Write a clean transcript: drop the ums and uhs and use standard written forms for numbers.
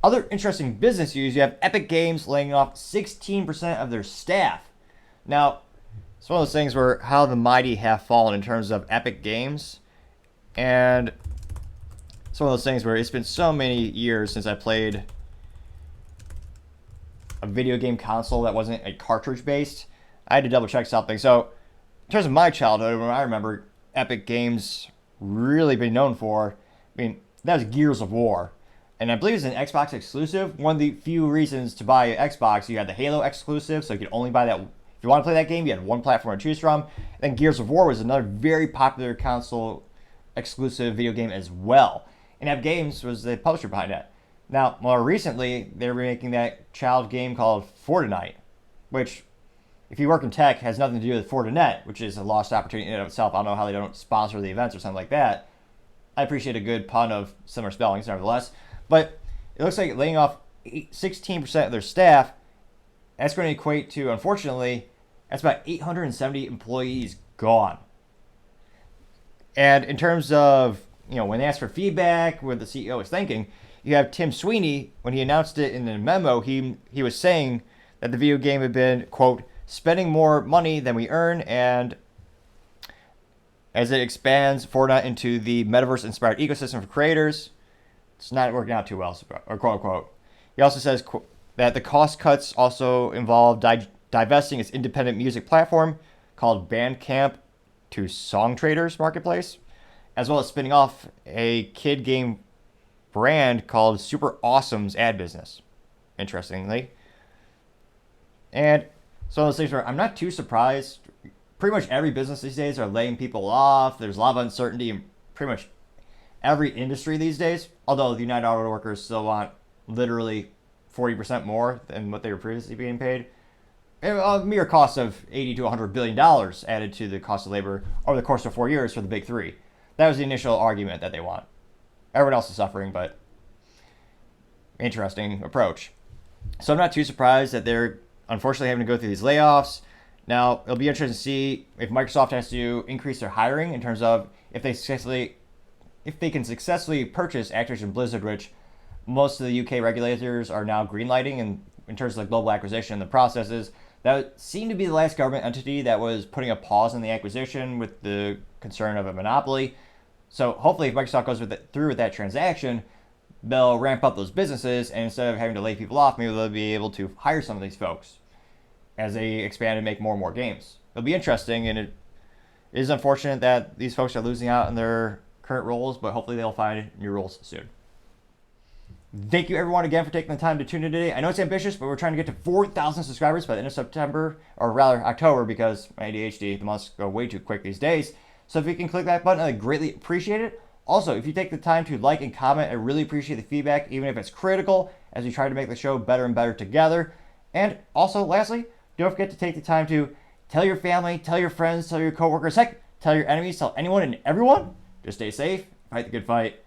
Other interesting business news, you have Epic Games laying off 16% of their staff. Now, it's one of those things where how the mighty have fallen in terms of Epic Games. And it's one of those things where it's been so many years since I played a video game console that wasn't a cartridge based. I had to double check something. So, in terms of my childhood, when I remember Epic Games really being known for, I mean, that was Gears of War. And I believe it's an Xbox exclusive. One of the few reasons to buy an Xbox, you had the Halo exclusive, so you could only buy that. If you want to play that game, you had one platform to choose from. And then Gears of War was another very popular console exclusive video game as well. And Epic Games was the publisher behind that. Now, more recently, they're making that child game called Fortnite, which, if you work in tech, has nothing to do with Fortinet, which is a lost opportunity in and of itself. I don't know how they don't sponsor the events or something like that. I appreciate a good pun of similar spellings, nevertheless. But it looks like laying off 16% of their staff, that's going to equate to, unfortunately, that's about 870 employees gone. And in terms of, when they asked for feedback, what the CEO was thinking, you have Tim Sweeney, when he announced it in the memo, he was saying that the video game had been, quote, spending more money than we earn, and as it expands Fortnite into the metaverse-inspired ecosystem for creators, it's not working out too well, or quote unquote. He also says that the cost cuts also involve divesting its independent music platform called Bandcamp to Songtraders Marketplace, as well as spinning off a kid game brand called Super Awesome's ad business, interestingly. And so those things where I'm not too surprised. Pretty much every business these days are laying people off. There's a lot of uncertainty in pretty much every industry these days. Although the United Auto Workers still want literally 40% more than what they were previously being paid. A mere cost of $80 to $100 billion added to the cost of labor over the course of 4 years for the big three. That was the initial argument that they want. Everyone else is suffering, but interesting approach. So I'm not too surprised that they're unfortunately having to go through these layoffs. Now, it'll be interesting to see if Microsoft has to increase their hiring in terms of if they can successfully purchase Activision Blizzard, which most of the UK regulators are now greenlighting in terms of the global acquisition and the processes. That seemed to be the last government entity that was putting a pause on the acquisition with the concern of a monopoly. So hopefully if Microsoft goes through with that transaction, they'll ramp up those businesses, and instead of having to lay people off, maybe they'll be able to hire some of these folks as they expand and make more and more games. It'll be interesting, and it is unfortunate that these folks are losing out on their current roles, but hopefully they'll find new roles soon. Thank you everyone again for taking the time to tune in today. I know it's ambitious, but we're trying to get to 4,000 subscribers by the end of September, or rather October, because my ADHD, the months go way too quick these days. So if you can click that button, I'd greatly appreciate it. Also, if you take the time to like and comment, I really appreciate the feedback, even if it's critical, as we try to make the show better and better together. And also, lastly, don't forget to take the time to tell your family, tell your friends, tell your coworkers, heck, tell your enemies, tell anyone and everyone. Just stay safe, fight the good fight,